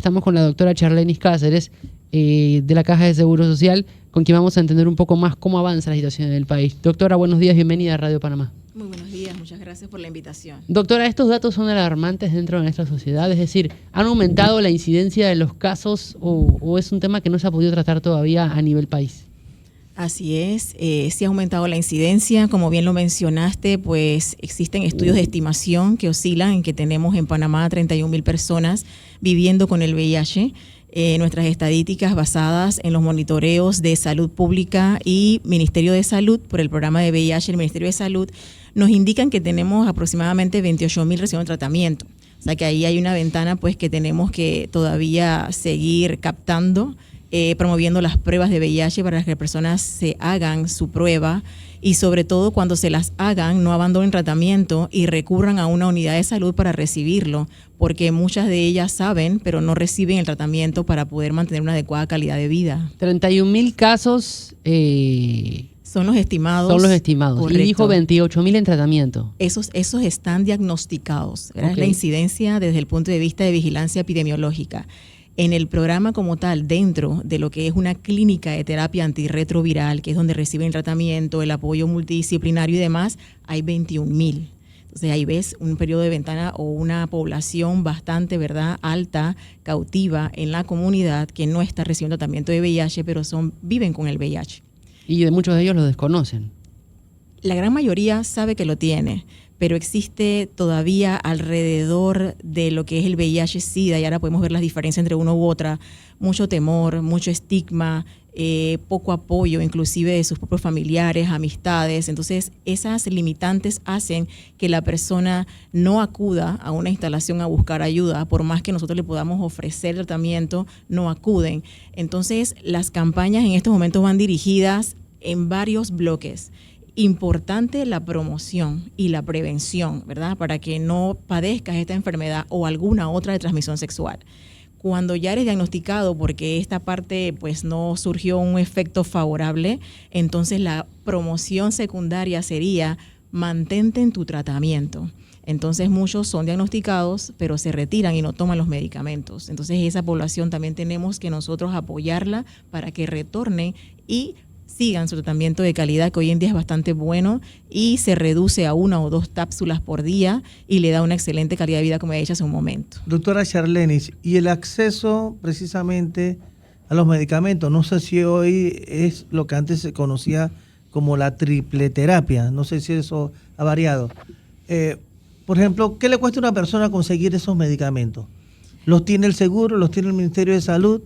Estamos con la doctora Charlenis Cáceres de la Caja de Seguro Social, con quien vamos a entender un poco más cómo avanza la situación en el país. Doctora, buenos días, bienvenida a Radio Panamá. Muy buenos días, muchas gracias por la invitación. Doctora, estos datos son alarmantes dentro de nuestra sociedad, es decir, ¿han aumentado la incidencia de los casos o es un tema que no se ha podido tratar todavía a nivel país? Así es, sí ha aumentado la incidencia, como bien lo mencionaste, pues existen estudios de estimación que oscilan en que tenemos en Panamá 31,000 personas viviendo con el VIH. Nuestras estadísticas basadas en los monitoreos de salud pública y Ministerio de Salud por el programa de VIH, el Ministerio de Salud, nos indican que tenemos aproximadamente 28,000 recibiendo tratamiento. O sea que ahí hay una ventana pues que tenemos que todavía seguir captando, promoviendo las pruebas de VIH para que las personas se hagan su prueba y sobre todo cuando se las hagan no abandonen tratamiento y recurran a una unidad de salud para recibirlo, porque muchas de ellas saben pero no reciben el tratamiento para poder mantener una adecuada calidad de vida. 31,000 casos son los estimados. Son los estimados. Correcto. Y dijo 28,000 en tratamiento. Esos están diagnosticados. Okay. Es la incidencia desde el punto de vista de vigilancia epidemiológica. En el programa como tal, dentro de lo que es una clínica de terapia antirretroviral, que es donde reciben el tratamiento, el apoyo multidisciplinario y demás, hay 21,000. Entonces ahí ves un periodo de ventana o una población bastante, ¿verdad?, alta, cautiva en la comunidad que no está recibiendo tratamiento de VIH, pero viven con el VIH. Y de muchos de ellos lo desconocen. La gran mayoría sabe que lo tiene, pero existe todavía alrededor de lo que es el VIH-Sida, y ahora podemos ver las diferencias entre una u otra, mucho temor, mucho estigma, poco apoyo inclusive de sus propios familiares, amistades. Entonces esas limitantes hacen que la persona no acuda a una instalación a buscar ayuda, por más que nosotros le podamos ofrecer tratamiento, no acuden. Entonces las campañas en estos momentos van dirigidas en varios bloques. Importante la promoción y la prevención, ¿verdad?, para que no padezcas esta enfermedad o alguna otra de transmisión sexual. Cuando ya eres diagnosticado, porque esta parte pues no surgió un efecto favorable, entonces la promoción secundaria sería mantente en tu tratamiento. Entonces muchos son diagnosticados, pero se retiran y no toman los medicamentos. Entonces esa población también tenemos que nosotros apoyarla para que retornen y sigan su tratamiento de calidad, que hoy en día es bastante bueno y se reduce a 1 o 2 cápsulas por día y le da una excelente calidad de vida, como he dicho hace un momento. Doctora Charlenis, y el acceso precisamente a los medicamentos, no sé si hoy es lo que antes se conocía como la triple terapia, no sé si eso ha variado. Por ejemplo, ¿qué le cuesta a una persona conseguir esos medicamentos? ¿Los tiene el seguro? ¿Los tiene el Ministerio de Salud?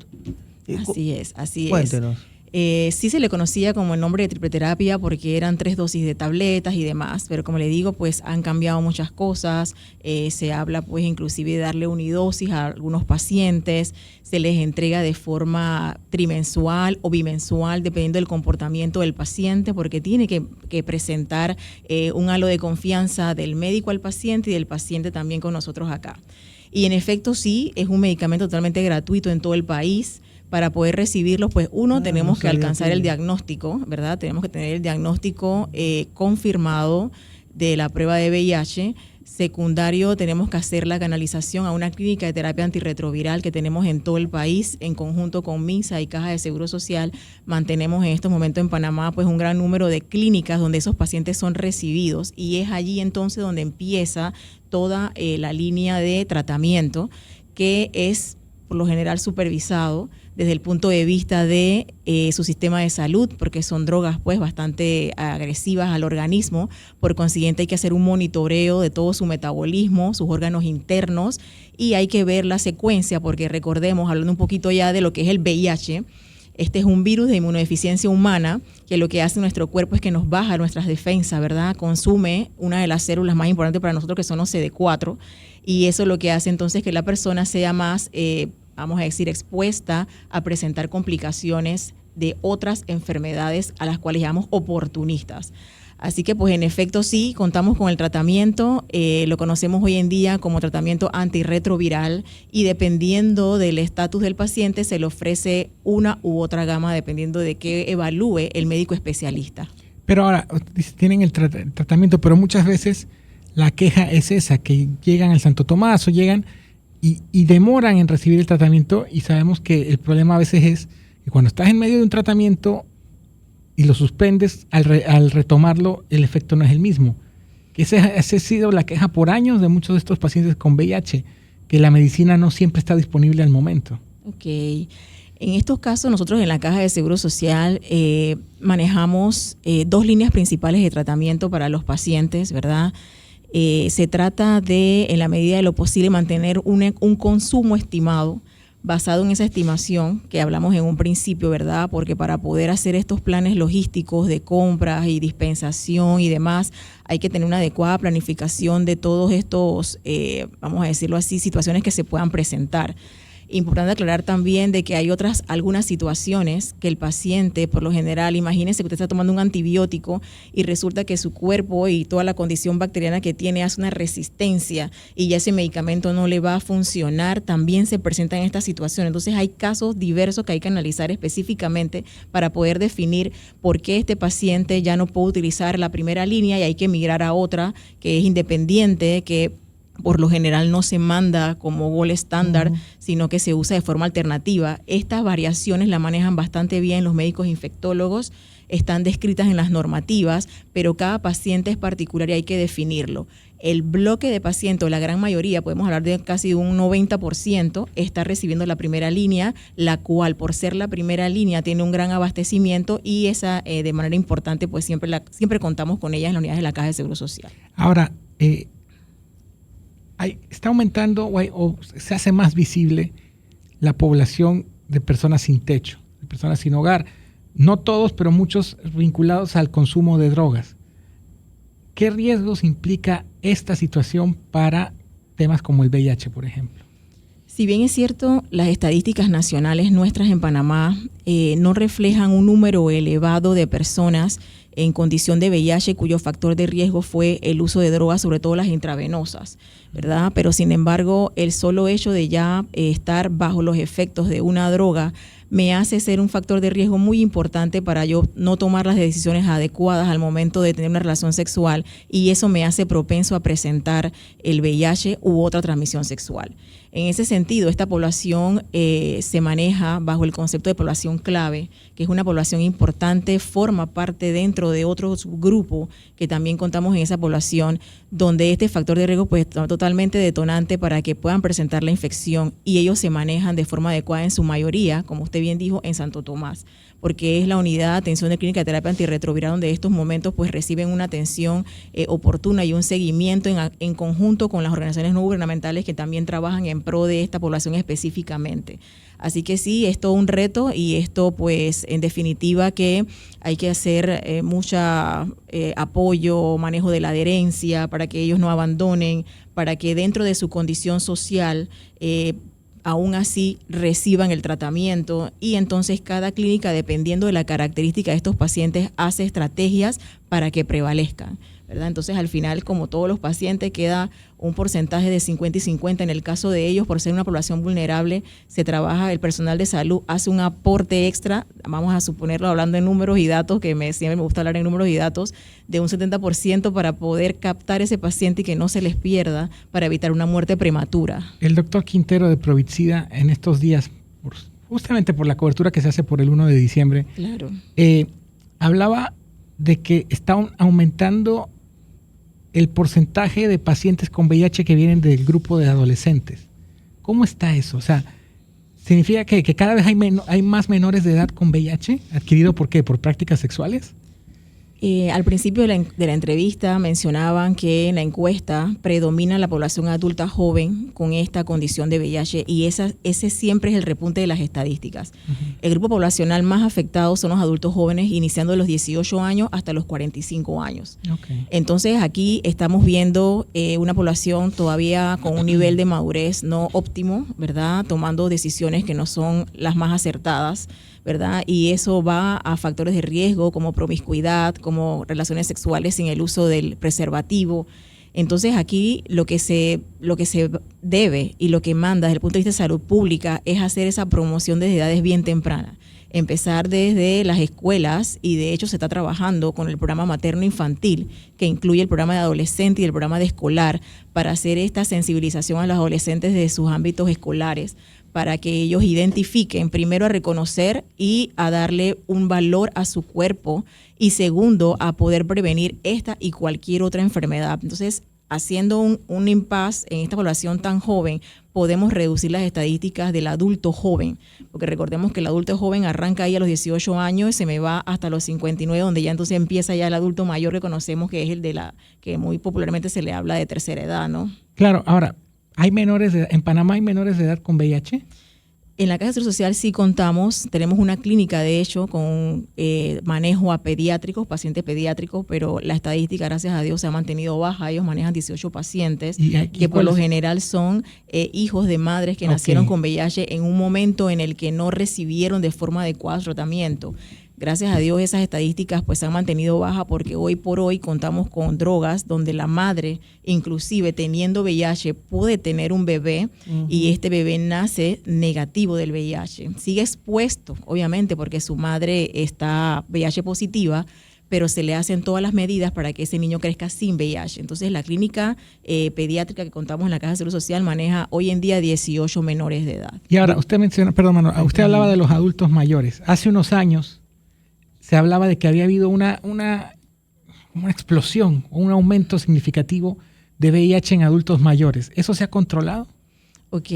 Así Cuéntenos. Sí se le conocía como el nombre de triple terapia porque eran 3 dosis de tabletas y demás, pero como le digo, pues han cambiado muchas cosas. Se habla pues inclusive de darle unidosis a algunos pacientes, se les entrega de forma trimensual o bimensual dependiendo del comportamiento del paciente, porque tiene que presentar un halo de confianza del médico al paciente y del paciente también con nosotros acá. Y en efecto sí, es un medicamento totalmente gratuito en todo el país. Para poder recibirlos, pues tenemos que alcanzar el diagnóstico, ¿verdad? Tenemos que tener el diagnóstico confirmado de la prueba de VIH. Secundario, tenemos que hacer la canalización a una clínica de terapia antirretroviral que tenemos en todo el país, en conjunto con MINSA y Caja de Seguro Social. Mantenemos en estos momentos en Panamá pues un gran número de clínicas donde esos pacientes son recibidos y es allí entonces donde empieza toda la línea de tratamiento, que es por lo general supervisado desde el punto de vista de su sistema de salud, porque son drogas pues bastante agresivas al organismo. Por consiguiente hay que hacer un monitoreo de todo su metabolismo, sus órganos internos, y hay que ver la secuencia, porque recordemos, hablando un poquito ya de lo que es el VIH, este es un virus de inmunodeficiencia humana que lo que hace en nuestro cuerpo es que nos baja nuestras defensas, ¿verdad? Consume una de las células más importantes para nosotros, que son los CD4, y eso lo que hace entonces que la persona sea más vamos a decir, expuesta a presentar complicaciones de otras enfermedades a las cuales llamamos oportunistas. Así que, pues, en efecto, sí, contamos con el tratamiento, lo conocemos hoy en día como tratamiento antirretroviral y dependiendo del estatus del paciente se le ofrece una u otra gama dependiendo de qué evalúe el médico especialista. Pero ahora, tienen el tratamiento, pero muchas veces la queja es esa, que llegan al Santo Tomás o llegan y demoran en recibir el tratamiento, y sabemos que el problema a veces es que cuando estás en medio de un tratamiento y lo suspendes, al retomarlo el efecto no es el mismo. Esa ha sido la queja por años de muchos de estos pacientes con VIH, que la medicina no siempre está disponible al momento. Ok. En estos casos, nosotros en la Caja de Seguro Social manejamos 2 líneas principales de tratamiento para los pacientes, ¿verdad? Se trata de, en la medida de lo posible, mantener un consumo estimado basado en esa estimación que hablamos en un principio, ¿verdad? Porque para poder hacer estos planes logísticos de compras y dispensación y demás, hay que tener una adecuada planificación de todos estos, vamos a decirlo así, situaciones que se puedan presentar. Importante aclarar también de que hay algunas situaciones que el paciente, por lo general, imagínense que usted está tomando un antibiótico y resulta que su cuerpo y toda la condición bacteriana que tiene hace una resistencia y ya ese medicamento no le va a funcionar, también se presentan estas situaciones. Entonces hay casos diversos que hay que analizar específicamente para poder definir por qué este paciente ya no puede utilizar la primera línea y hay que migrar a otra que es independiente, que por lo general no se manda como gold estándar, sino que se usa de forma alternativa. Estas variaciones la manejan bastante bien los médicos infectólogos, están descritas en las normativas, pero cada paciente es particular y hay que definirlo. El bloque de pacientes, la gran mayoría, podemos hablar de casi un 90%, está recibiendo la primera línea, la cual por ser la primera línea tiene un gran abastecimiento y esa de manera importante pues siempre contamos con ella en las unidades de la Caja de Seguro Social. Ahora, está aumentando o se hace más visible la población de personas sin techo, de personas sin hogar. No todos, pero muchos vinculados al consumo de drogas. ¿Qué riesgos implica esta situación para temas como el VIH, por ejemplo? Si bien es cierto, las estadísticas nacionales nuestras en Panamá no reflejan un número elevado de personas en condición de VIH cuyo factor de riesgo fue el uso de drogas, sobre todo las intravenosas, ¿verdad? Pero sin embargo, el solo hecho de ya estar bajo los efectos de una droga me hace ser un factor de riesgo muy importante para yo no tomar las decisiones adecuadas al momento de tener una relación sexual, y eso me hace propenso a presentar el VIH u otra transmisión sexual. En ese sentido, esta población se maneja bajo el concepto de población clave, que es una población importante, forma parte dentro de otro grupo que también contamos en esa población, donde este factor de riesgo pues, es totalmente detonante para que puedan presentar la infección, y ellos se manejan de forma adecuada en su mayoría, como usted bien dijo, en Santo Tomás, porque es la unidad de atención de clínica de terapia antirretroviral donde estos momentos pues reciben una atención oportuna y un seguimiento en conjunto con las organizaciones no gubernamentales que también trabajan en pro de esta población específicamente. Así que sí, es todo un reto, y esto pues en definitiva que hay que hacer mucha apoyo, manejo de la adherencia para que ellos no abandonen, para que dentro de su condición social aún así reciban el tratamiento, y entonces cada clínica, dependiendo de la característica de estos pacientes, hace estrategias para que prevalezcan, ¿verdad? Entonces al final, como todos los pacientes, queda un porcentaje de 50 y 50. En el caso de ellos, por ser una población vulnerable, se trabaja, el personal de salud hace un aporte extra, vamos a suponerlo hablando en números y datos, que siempre me gusta hablar en números y datos, de un 70% para poder captar ese paciente y que no se les pierda, para evitar una muerte prematura. El doctor Quintero de Provicida en estos días, justamente por la cobertura que se hace por el 1 de diciembre, claro, hablaba de que está aumentando el porcentaje de pacientes con VIH que vienen del grupo de adolescentes. ¿Cómo está eso? O sea, ¿significa que cada vez hay más menores de edad con VIH? ¿Adquirido por qué? ¿Por prácticas sexuales? Al principio de la entrevista mencionaban que en la encuesta predomina la población adulta joven con esta condición de VIH, y ese siempre es el repunte de las estadísticas. Uh-huh. El grupo poblacional más afectado son los adultos jóvenes, iniciando de los 18 años hasta los 45 años. Okay. Entonces aquí estamos viendo una población todavía con un nivel de madurez no óptimo, ¿verdad? Tomando decisiones que no son las más acertadas, ¿verdad? Y eso va a factores de riesgo como promiscuidad, como relaciones sexuales sin el uso del preservativo. Entonces aquí lo que se debe y lo que manda desde el punto de vista de salud pública es hacer esa promoción desde edades bien tempranas. Empezar desde las escuelas, y de hecho se está trabajando con el programa materno-infantil, que incluye el programa de adolescente y el programa de escolar, para hacer esta sensibilización a los adolescentes de sus ámbitos escolares, para que ellos identifiquen, primero, a reconocer y a darle un valor a su cuerpo, y segundo, a poder prevenir esta y cualquier otra enfermedad. Entonces, haciendo un impasse en esta población tan joven, podemos reducir las estadísticas del adulto joven, porque recordemos que el adulto joven arranca ahí a los 18 años y se me va hasta los 59, donde ya entonces empieza ya el adulto mayor, que conocemos que es el de que muy popularmente se le habla de tercera edad, ¿no? Claro, ahora, ¿hay menores en Panamá hay menores de edad con VIH? En la Caja de Seguro Social sí tenemos una clínica de hecho con manejo a pediátricos, pacientes pediátricos, pero la estadística, gracias a Dios, se ha mantenido baja. Ellos manejan 18 pacientes que por lo general son hijos de madres que nacieron con VIH en un momento en el que no recibieron de forma adecuada su tratamiento. Gracias a Dios esas estadísticas pues se han mantenido bajas, porque hoy por hoy contamos con drogas donde la madre, inclusive teniendo VIH, puede tener un bebé y este bebé nace negativo del VIH. Sigue expuesto, obviamente, porque su madre está VIH positiva, pero se le hacen todas las medidas para que ese niño crezca sin VIH. Entonces la clínica pediátrica que contamos en la Caja de Seguro Social maneja hoy en día 18 menores de edad. Y ahora, usted menciona, perdón, Manuel, usted hablaba de los adultos mayores. Hace unos años se hablaba de que había habido una explosión, un aumento significativo de VIH en adultos mayores. ¿Eso se ha controlado? Ok,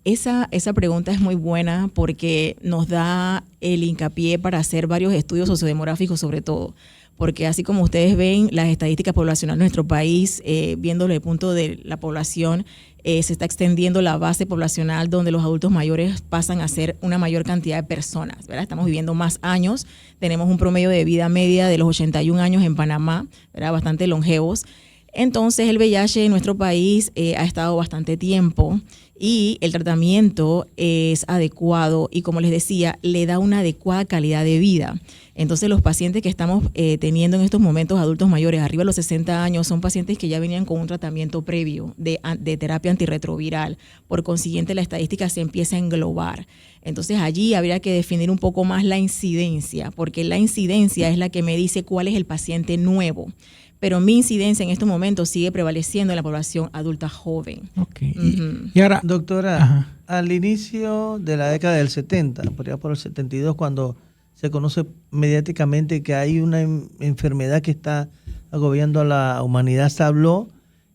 esa pregunta es muy buena porque nos da el hincapié para hacer varios estudios sociodemográficos sobre todo. Porque así como ustedes ven las estadísticas poblacionales de nuestro país, viéndolo desde el punto de la población, se está extendiendo la base poblacional donde los adultos mayores pasan a ser una mayor cantidad de personas, ¿verdad? Estamos viviendo más años, tenemos un promedio de vida media de los 81 años en Panamá, ¿verdad? Bastante longevos. Entonces el VIH en nuestro país ha estado bastante tiempo y el tratamiento es adecuado y, como les decía, le da una adecuada calidad de vida. Entonces los pacientes que estamos teniendo en estos momentos, adultos mayores arriba de los 60 años, son pacientes que ya venían con un tratamiento previo de terapia antirretroviral. Por consiguiente, la estadística se empieza a englobar. Entonces allí habría que definir un poco más la incidencia, porque la incidencia es la que me dice cuál es el paciente nuevo. Pero mi incidencia en estos momentos sigue prevaleciendo en la población adulta joven. Okay. Y ahora, doctora, al inicio de la década del 70, por allá por el 72, cuando se conoce mediáticamente que hay una enfermedad que está agobiando a la humanidad, se habló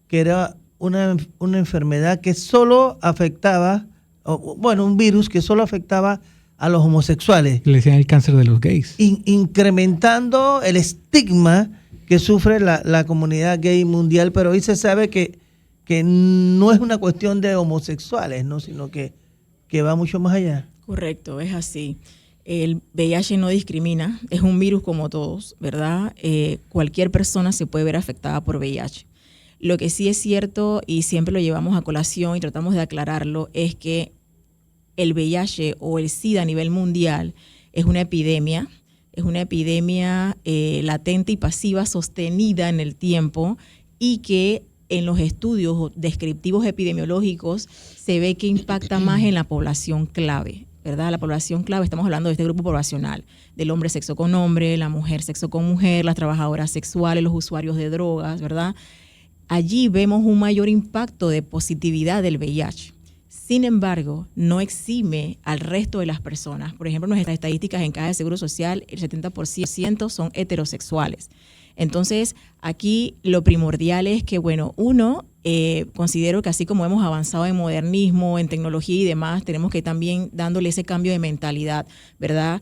que era una enfermedad que solo afectaba, un virus que solo afectaba a los homosexuales. Le decían el cáncer de los gays. Incrementando el estigma que sufre la comunidad gay mundial, pero hoy se sabe que no es una cuestión de homosexuales, ¿no? Sino que va mucho más allá. Correcto, es así. El VIH no discrimina, es un virus como todos, ¿verdad? Cualquier persona se puede ver afectada por VIH. Lo que sí es cierto, y siempre lo llevamos a colación y tratamos de aclararlo, es que el VIH o el SIDA a nivel mundial es una epidemia latente y pasiva sostenida en el tiempo, y que en los estudios descriptivos epidemiológicos se ve que impacta más en la población clave, ¿verdad? La población clave, estamos hablando de este grupo poblacional, del hombre sexo con hombre, la mujer sexo con mujer, las trabajadoras sexuales, los usuarios de drogas, ¿verdad? Allí vemos un mayor impacto de positividad del VIH. Sin embargo, no exime al resto de las personas. Por ejemplo, nuestras estadísticas en Caja de Seguro Social, el 70% son heterosexuales. Entonces, aquí lo primordial es que, considero que así como hemos avanzado en modernismo, en tecnología y demás, tenemos que también dándole ese cambio de mentalidad, ¿verdad?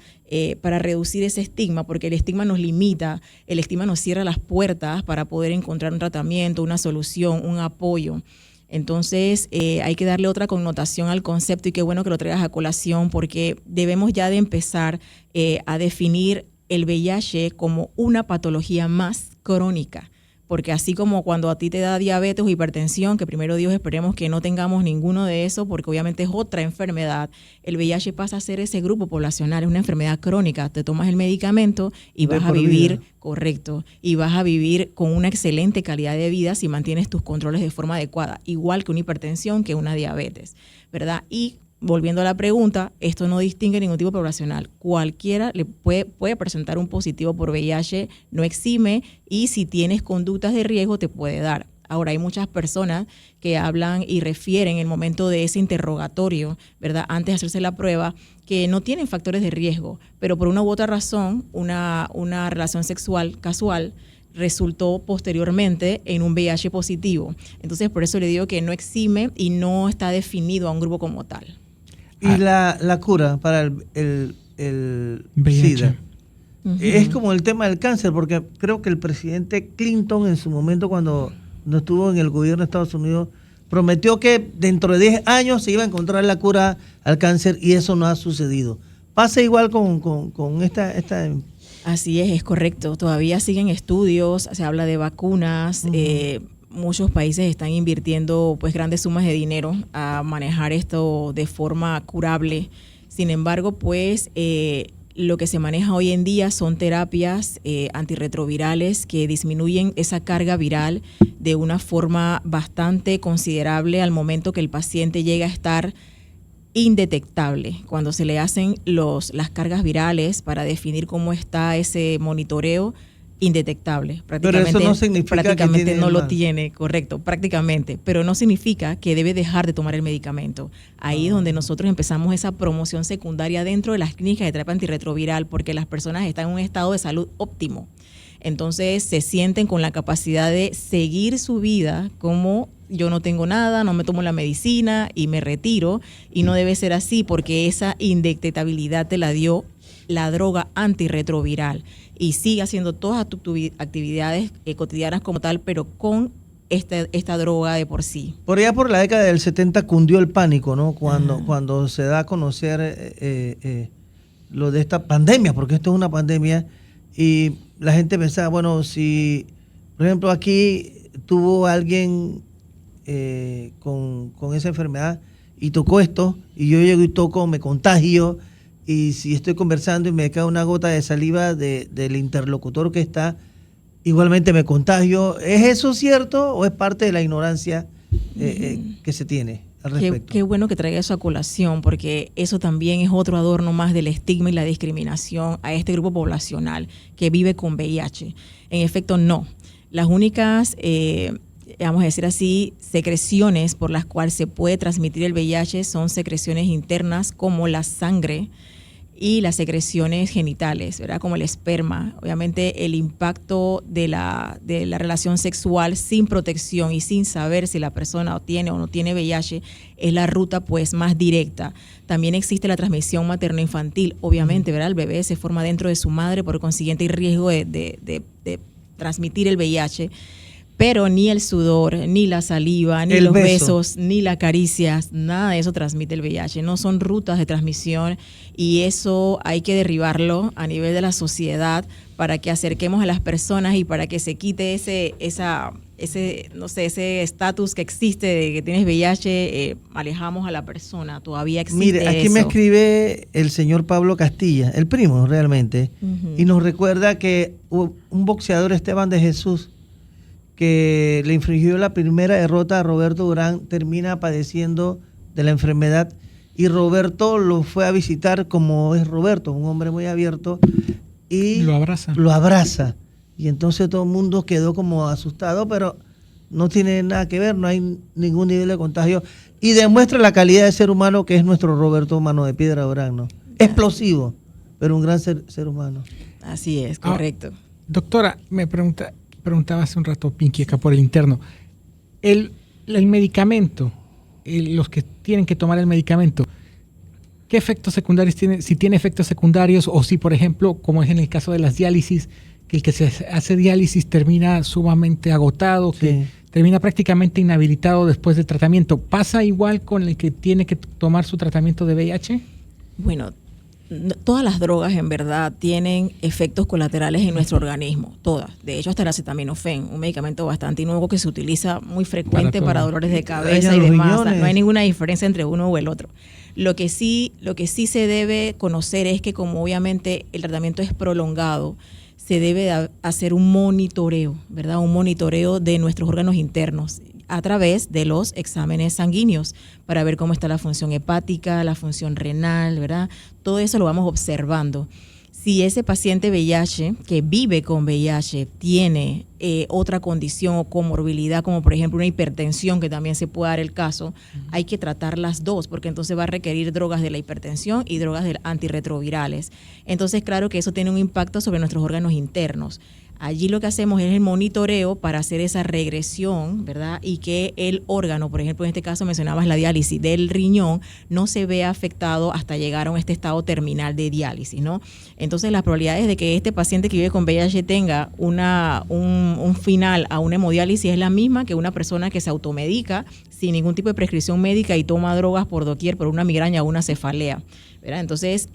Para reducir ese estigma, porque el estigma nos limita, el estigma nos cierra las puertas para poder encontrar un tratamiento, una solución, un apoyo. Entonces hay que darle otra connotación al concepto, y qué bueno que lo traigas a colación, porque debemos ya de empezar a definir el VIH como una patología más crónica, porque así como cuando a ti te da diabetes o hipertensión, que primero Dios esperemos que no tengamos ninguno de eso, porque obviamente es otra enfermedad, el VIH pasa a ser ese grupo poblacional, es una enfermedad crónica, te tomas el medicamento y vas a vivir, correcto, y vas a vivir con una excelente calidad de vida si mantienes tus controles de forma adecuada, igual que una hipertensión, que una diabetes, ¿verdad? Y volviendo a la pregunta, esto no distingue ningún tipo poblacional. Cualquiera le puede presentar un positivo por VIH, no exime, y si tienes conductas de riesgo te puede dar. Ahora, hay muchas personas que hablan y refieren en el momento de ese interrogatorio, ¿verdad? Antes de hacerse la prueba, que no tienen factores de riesgo, pero por una u otra razón, una relación sexual casual resultó posteriormente en un VIH positivo. Entonces, por eso le digo que no exime y no está definido a un grupo como tal. Y la cura para el VIH. SIDA es como el tema del cáncer, porque creo que el presidente Clinton en su momento, cuando estuvo en el gobierno de Estados Unidos, prometió que dentro de 10 años se iba a encontrar la cura al cáncer, y eso no ha sucedido. Pasa igual con esta Así es correcto. Todavía siguen estudios, se habla de vacunas, muchos países están invirtiendo pues grandes sumas de dinero a manejar esto de forma curable. Sin embargo, pues lo que se maneja hoy en día son terapias antirretrovirales que disminuyen esa carga viral de una forma bastante considerable al momento que el paciente llega a estar indetectable. Cuando se le hacen las cargas virales para definir cómo está ese monitoreo, indetectable. Pero eso no significa prácticamente que no lo tiene, correcto, prácticamente, pero no significa que debe dejar de tomar el medicamento. Ahí es donde nosotros empezamos esa promoción secundaria dentro de las clínicas de terapia antirretroviral, porque las personas están en un estado de salud óptimo. Entonces se sienten con la capacidad de seguir su vida como yo no tengo nada, no me tomo la medicina y me retiro, y no debe ser así, porque esa indetectabilidad te la dio la droga antirretroviral, y sigue haciendo todas tus actividades cotidianas como tal, pero con esta droga de por sí. Por allá por la década del 70 cundió el pánico, ¿no? Cuando se da a conocer lo de esta pandemia, porque esto es una pandemia, y la gente pensaba, bueno, si, por ejemplo, aquí tuvo alguien con esa enfermedad y tocó esto, y yo llego y toco, me contagio, y si estoy conversando y me cae una gota de saliva del interlocutor que está, igualmente me contagio. ¿Es eso cierto o es parte de la ignorancia que se tiene al respecto? Qué bueno que traiga eso a colación, porque eso también es otro adorno más del estigma y la discriminación a este grupo poblacional que vive con VIH. En efecto, no. Las únicas, vamos a decir así, secreciones por las cuales se puede transmitir el VIH son secreciones internas como la sangre y las secreciones genitales, ¿verdad? Como el esperma. Obviamente el impacto de la relación sexual sin protección y sin saber si la persona tiene o no tiene VIH es la ruta pues más directa. También existe la transmisión materno-infantil, obviamente, ¿verdad? El bebé se forma dentro de su madre, por consiguiente hay riesgo de transmitir el VIH. Pero ni el sudor, ni la saliva, ni los besos, ni las caricias, nada de eso transmite el VIH. No son rutas de transmisión, y eso hay que derribarlo a nivel de la sociedad para que acerquemos a las personas y para que se quite ese estatus que existe de que tienes VIH, alejamos a la persona. Todavía existe. Mire, aquí eso. me escribe el señor Pablo Castilla, el primo realmente, y nos recuerda que un boxeador, Esteban de Jesús, que le infligió la primera derrota a Roberto Durán, termina padeciendo de la enfermedad, y Roberto lo fue a visitar como es Roberto, un hombre muy abierto, y lo abraza. Y entonces todo el mundo quedó como asustado, pero no tiene nada que ver, no hay ningún nivel de contagio, y demuestra la calidad de ser humano que es nuestro Roberto Mano de Piedra Durán, ¿no? Explosivo, pero un gran ser humano. Así es, correcto. Doctora, me preguntaba hace un rato Pinky acá por el interno, el medicamento, los que tienen que tomar el medicamento, ¿qué efectos secundarios tiene? Si tiene efectos secundarios, o si, por ejemplo, como es en el caso de las diálisis, que el que se hace diálisis termina sumamente agotado, que termina prácticamente inhabilitado después del tratamiento. ¿Pasa igual con el que tiene que tomar su tratamiento de VIH? Bueno, Todas las drogas en verdad tienen efectos colaterales en nuestro organismo, todas. De hecho, hasta el acetaminofén, un medicamento bastante nuevo que se utiliza muy frecuente para dolores de cabeza y demás. No hay ninguna diferencia entre uno o el otro. Lo que sí se debe conocer es que como obviamente el tratamiento es prolongado, se debe hacer un monitoreo, ¿verdad? Un monitoreo de nuestros órganos internos a través de los exámenes sanguíneos para ver cómo está la función hepática, la función renal, ¿verdad? Todo eso lo vamos observando. Si ese paciente VIH que vive con VIH tiene otra condición o comorbilidad, como por ejemplo una hipertensión, que también se puede dar el caso, hay que tratar las dos, porque entonces va a requerir drogas de la hipertensión y drogas de antirretrovirales. Entonces, claro que eso tiene un impacto sobre nuestros órganos internos. Allí lo que hacemos es el monitoreo para hacer esa regresión, ¿verdad? Y que el órgano, por ejemplo, en este caso mencionabas la diálisis del riñón, no se vea afectado hasta llegar a este estado terminal de diálisis, ¿no? Entonces, las probabilidades de que este paciente que vive con VIH tenga un final a una hemodiálisis es la misma que una persona que se automedica sin ningún tipo de prescripción médica y toma drogas por doquier por una migraña o una cefalea, ¿verdad? Entonces,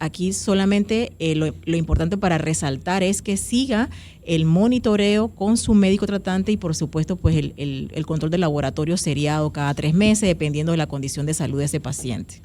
aquí solamente lo importante para resaltar es que siga el monitoreo con su médico tratante y, por supuesto, pues el control de laboratorio seriado cada 3 meses, dependiendo de la condición de salud de ese paciente.